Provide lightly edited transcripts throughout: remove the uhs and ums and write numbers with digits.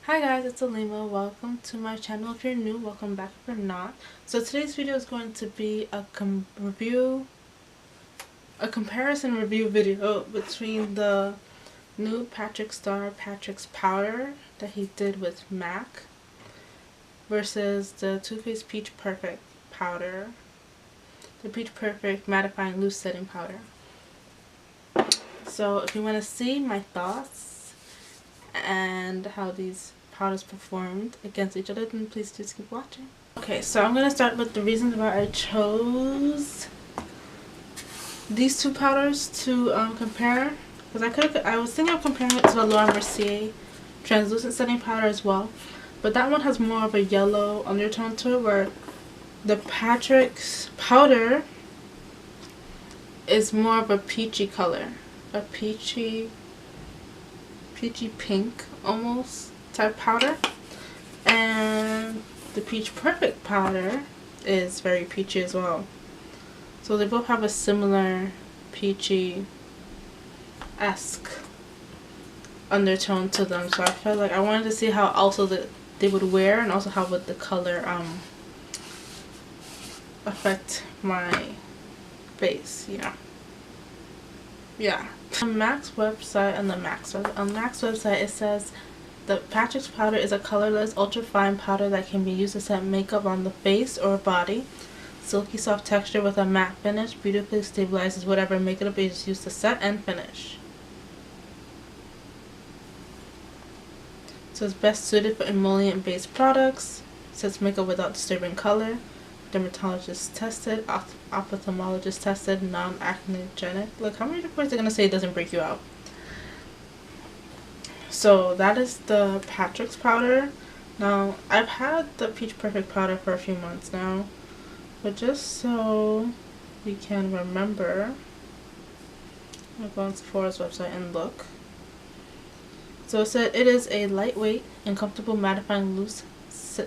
Hi guys, it's Alima. Welcome to my channel. If you're new, welcome back if you're not. So today's video is going to be a comparison review video between the new MACxPatrickstarr Patrick's powder that he did with MAC versus the Too Faced Peach Perfect powder, the Peach Perfect Mattifying Loose Setting Powder. So if you want to see my thoughts and how these powders performed against each other, then please just keep watching. Okay, so I'm gonna start with the reasons why I chose these two powders to compare, because I was thinking of comparing it to the Laura Mercier translucent setting powder as well, but that one has more of a yellow undertone to it, where the Patrick's powder is more of a peachy color, a peachy pink almost type powder, and the Peach Perfect powder is very peachy as well. So they both have a similar peachy-esque undertone to them, so I felt like I wanted to see how also they would wear, and also how would the color affect my face, you know. Yeah. On MAC's website, on MAC's website, it says the Patrick's powder is a colorless, ultra-fine powder that can be used to set makeup on the face or body. Silky soft texture with a matte finish, beautifully stabilizes whatever makeup is used to set and finish. So it's best suited for emollient-based products. Sets makeup without disturbing color. Dermatologist tested, ophthalmologist tested, non-acnogenic. Look, how many reports are going to say it doesn't break you out? So that is the Patrick's powder. Now, I've had the Peach Perfect powder for a few months now, but just so you can remember, I'll go on Sephora's website and look. So it said it is a lightweight and comfortable mattifying loose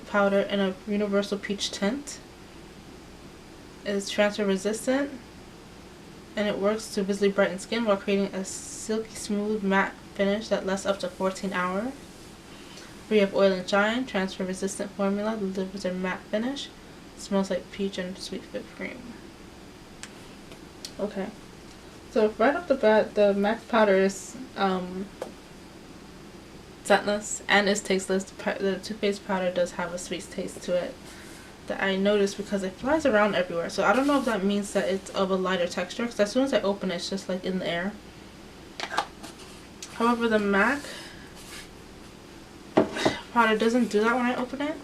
powder in a universal peach tint. It is transfer resistant, and it works to visibly brighten skin while creating a silky smooth matte finish that lasts up to 14 hours. Free of oil and shine, transfer resistant formula delivers a matte finish. Smells like peach and sweet whipped cream. Okay, so right off the bat, the MAC powder is scentless and is tasteless. The Too Faced powder does have a sweet taste to it that I noticed because it flies around everywhere. So I don't know if that means that it's of a lighter texture, because as soon as I open it, it's just like in the air. However, the MAC powder doesn't do that when I open it.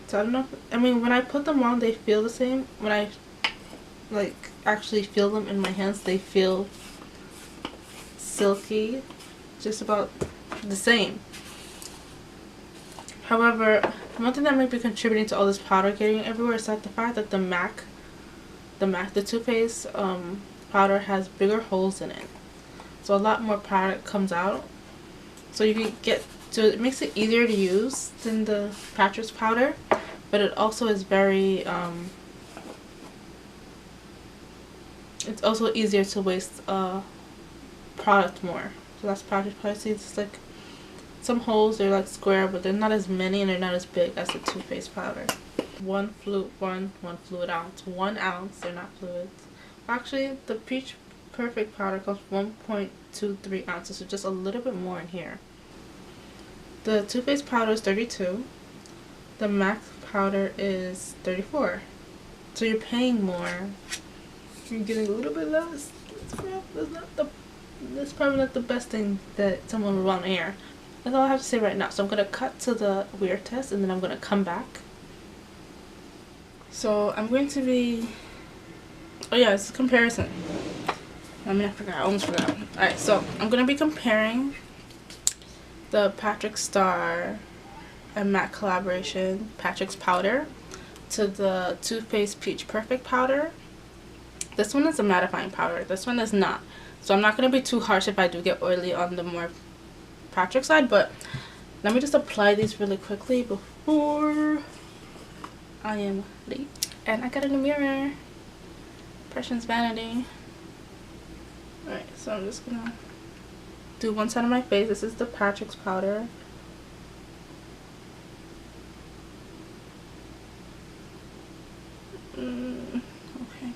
So I don't know I mean, when I put them on, they feel the same. When I like actually feel them in my hands, they feel silky, just about the same. However, one thing that might be contributing to all this powder getting everywhere is that the fact that the Too Faced powder has bigger holes in it. So a lot more product comes out. So you can it makes it easier to use than the Patrick's powder, but it also is very, it's also easier to waste product more. So that's Patrick's powder. See, it's like some holes, they're like square, but they're not as many and they're not as big as the Too Faced powder. One fluid ounce. 1 ounce, they're not fluids. Actually, the Peach Perfect powder comes 1.23 ounces, so just a little bit more in here. The Too Faced powder is 32. The MAC powder is 34. So you're paying more. You're getting a little bit less. That's probably not the best thing that someone would want to hear. That's all I have to say right now. So I'm going to cut to the wear test, and then I'm going to come back. So I'm going to be... Oh yeah, it's a comparison. I mean, I almost forgot. Alright, so I'm going to be comparing the MACxPatrickstarr and MAC collaboration Patrick's powder to the Too Faced Peach Perfect powder. This one is a mattifying powder. This one is not. So I'm not going to be too harsh if I do get oily on the more Patrick side, but let me just apply these really quickly before I am late. And I got a new mirror. Impressions vanity. Alright, so I'm just gonna do one side of my face. This is the Patrick's powder. Okay.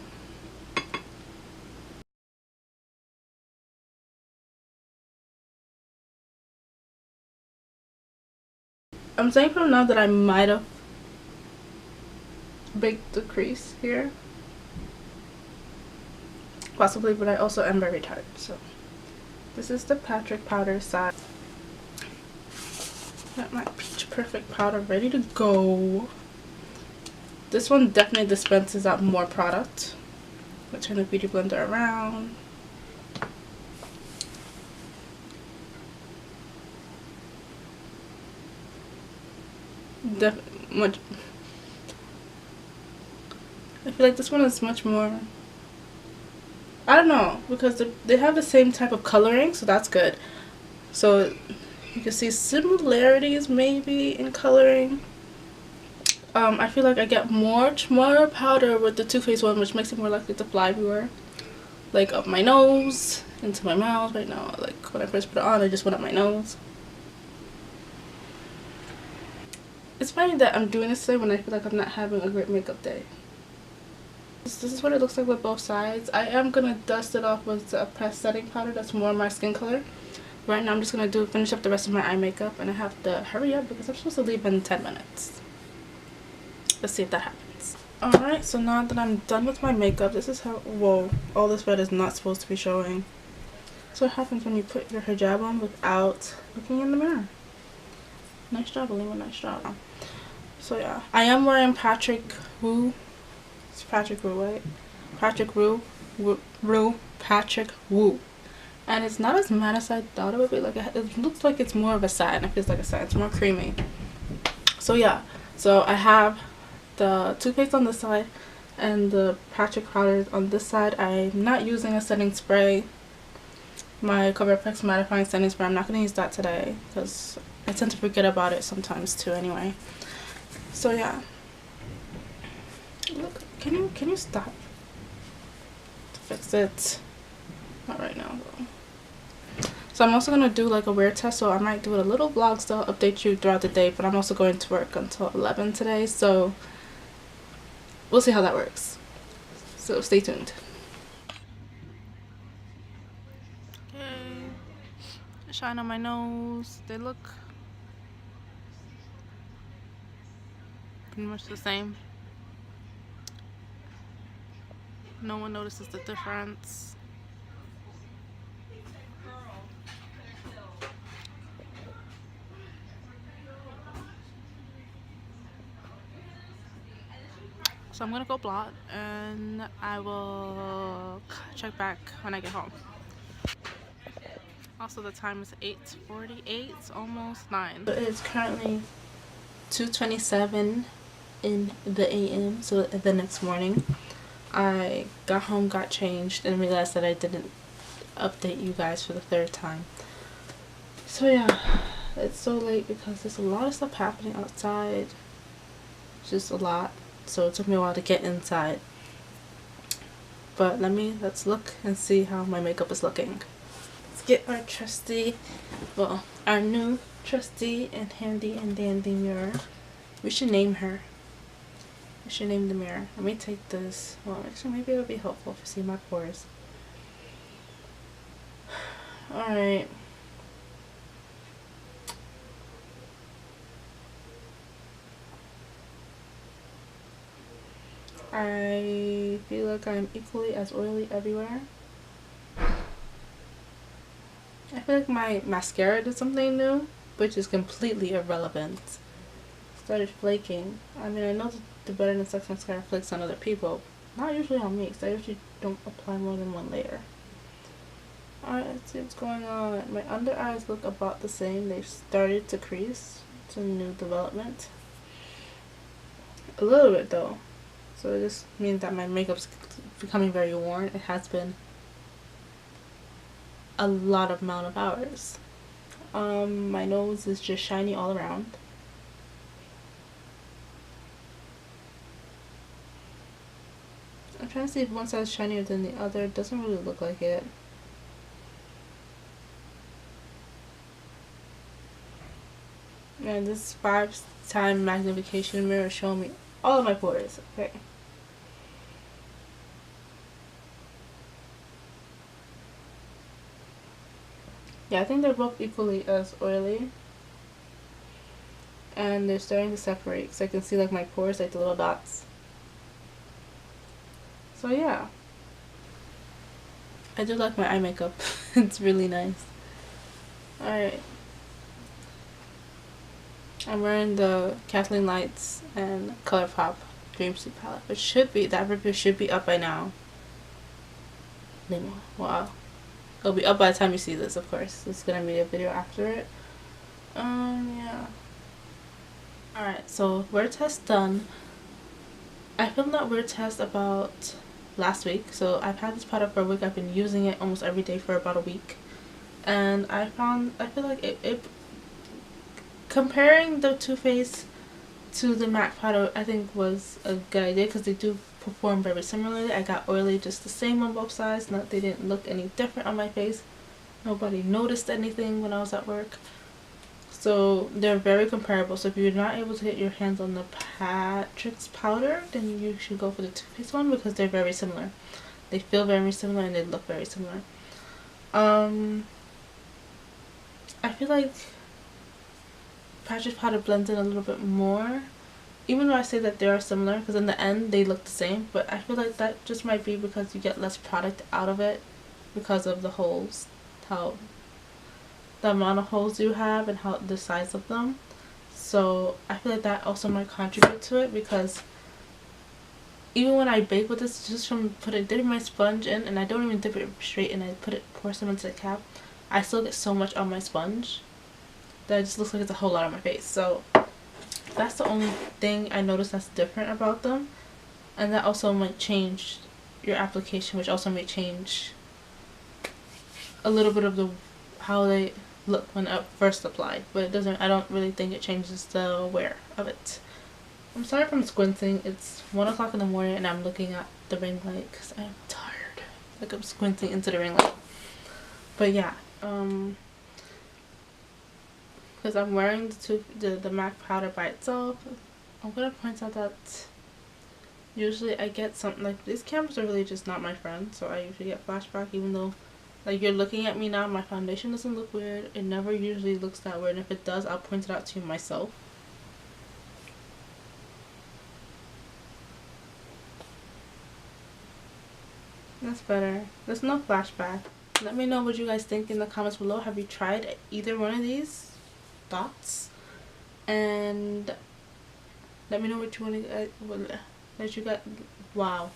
I'm saying from now that I might have baked the crease here. Possibly, but I also am very tired, so. This is the Patrick powder side. Got my Peach Perfect powder ready to go. This one definitely dispenses out more product. I'm gonna turn the beauty blender around. Much. I feel like this one is much more. I don't know, because they have the same type of coloring, so that's good. So you can see similarities maybe in coloring. I feel like I get much more powder with the Too Faced one, which makes it more likely to fly everywhere. Like up my nose, into my mouth right now. Like when I first put it on, I just went up my nose. It's funny that I'm doing this today when I feel like I'm not having a great makeup day. This is what it looks like with both sides. I am going to dust it off with a pressed setting powder that's more my skin color. Right now I'm just going to finish up the rest of my eye makeup, and I have to hurry up because I'm supposed to leave in 10 minutes. Let's see if that happens. Alright, so now that I'm done with my makeup, this is how, whoa, all this red is not supposed to be showing. So what happens when you put your hijab on without looking in the mirror. Nice job, Alima, nice job. So yeah, I am wearing Patrick Wu. It's Patrick Wu, right? Patrick Wu. Patrick Wu. And it's not as matte as I thought it would be. Like it looks like it's more of a satin. It feels like a satin. It's more creamy. So yeah, so I have the Too Faced on this side and the Patrick powder on this side. I'm not using a setting spray. My CoverFX mattifying setting spray. I'm not gonna use that today because I tend to forget about it sometimes too. Anyway, so yeah. Look, can you stop to fix it? Not right now though. So I'm also gonna do like a wear test, so I might do a little vlog still, update you throughout the day, but I'm also going to work until 11 today, so we'll see how that works. So stay tuned. Okay, shine on my nose. They look pretty much the same. No one notices the difference. So I'm gonna go blot and I will check back when I get home. Also the time is 8:48, almost 9. It is currently 2:27 in the AM, so the next morning. I got home, got changed, and realized that I didn't update you guys for the 3rd time. So yeah, it's so late because there's a lot of stuff happening outside. Just a lot. So it took me a while to get inside. But let's look and see how my makeup is looking. Let's get our trusty, well, our new trusty and handy and dandy mirror. We should name her. We should name the mirror. Let me take this. Well, actually, maybe it'll be helpful if you see my pores. Alright. I feel like I'm equally as oily everywhere. I feel like my mascara did something new, which is completely irrelevant. Started flaking. I mean, I know the Better Than Sex mascara flakes on other people. Not usually on me, because I usually don't apply more than one layer. Alright, let's see what's going on. My under eyes look about the same. They've started to crease. It's a new development. A little bit though. So it just means that my makeup's becoming very worn. It has been a lot of amount of hours. My nose is just shiny all around. I'm trying to see if one side is shinier than the other. It doesn't really look like it. And this 5-time magnification mirror showing me all of my pores. Okay. Yeah, I think they're both equally as oily. And they're starting to separate, so I can see like my pores, like the little dots. So yeah. I do like my eye makeup. It's really nice. Alright. I'm wearing the Kathleen Lights and ColourPop Dreamsuit palette, which should be, that review should be up by now. Wow. It'll be up by the time you see this, of course. It's gonna be a video after it. Yeah. Alright, so wear test done. I filmed that wear test about last week, so I've had this product for a week. I've been using it almost every day for about a week. And I feel like it comparing the Too Faced to the MAC powder, I think was a good idea because they do perform very similarly. I got oily just the same on both sides. They didn't look any different on my face. Nobody noticed anything when I was at work. So they're very comparable. So if you're not able to get your hands on the Patrick's powder, then you should go for the Too Faced one because they're very similar. They feel very similar and they look very similar. I feel like Patrick's powder blends in a little bit more, even though I say that they are similar, because in the end they look the same, but I feel like that just might be because you get less product out of it because of the holes, how the amount of holes you have and how the size of them. So I feel like that also might contribute to it, because even when I bake with this, just from dipping my sponge in, and I don't even dip it straight in, I pour some into the cap, I still get so much on my sponge that it just looks like it's a whole lot on my face. So that's the only thing I noticed that's different about them, and that also might change your application, which also may change a little bit of the how they look when first applied, but it doesn't. I don't really think it changes the wear of it. I'm sorry if I'm squinting. It's 1 o'clock in the morning and I'm looking at the ring light because I'm tired. Like I'm squinting into the ring light. But yeah, because I'm wearing the MAC powder by itself, I'm gonna point out that usually I get something like, these cameras are really just not my friend, so I usually get flashback, even though like you're looking at me now, my foundation doesn't look weird. It never usually looks that weird, and if it does, I'll point it out to you myself. That's better. There's no flashback. Let me know what you guys think in the comments below. Have you tried either one of these dots? And let me know what you want to wow.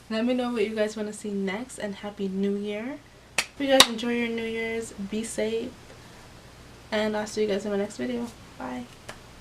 Let me know what you guys want to see next, and Happy New Year. Hope you guys enjoy your New Year's. Be safe. And I'll see you guys in my next video. Bye.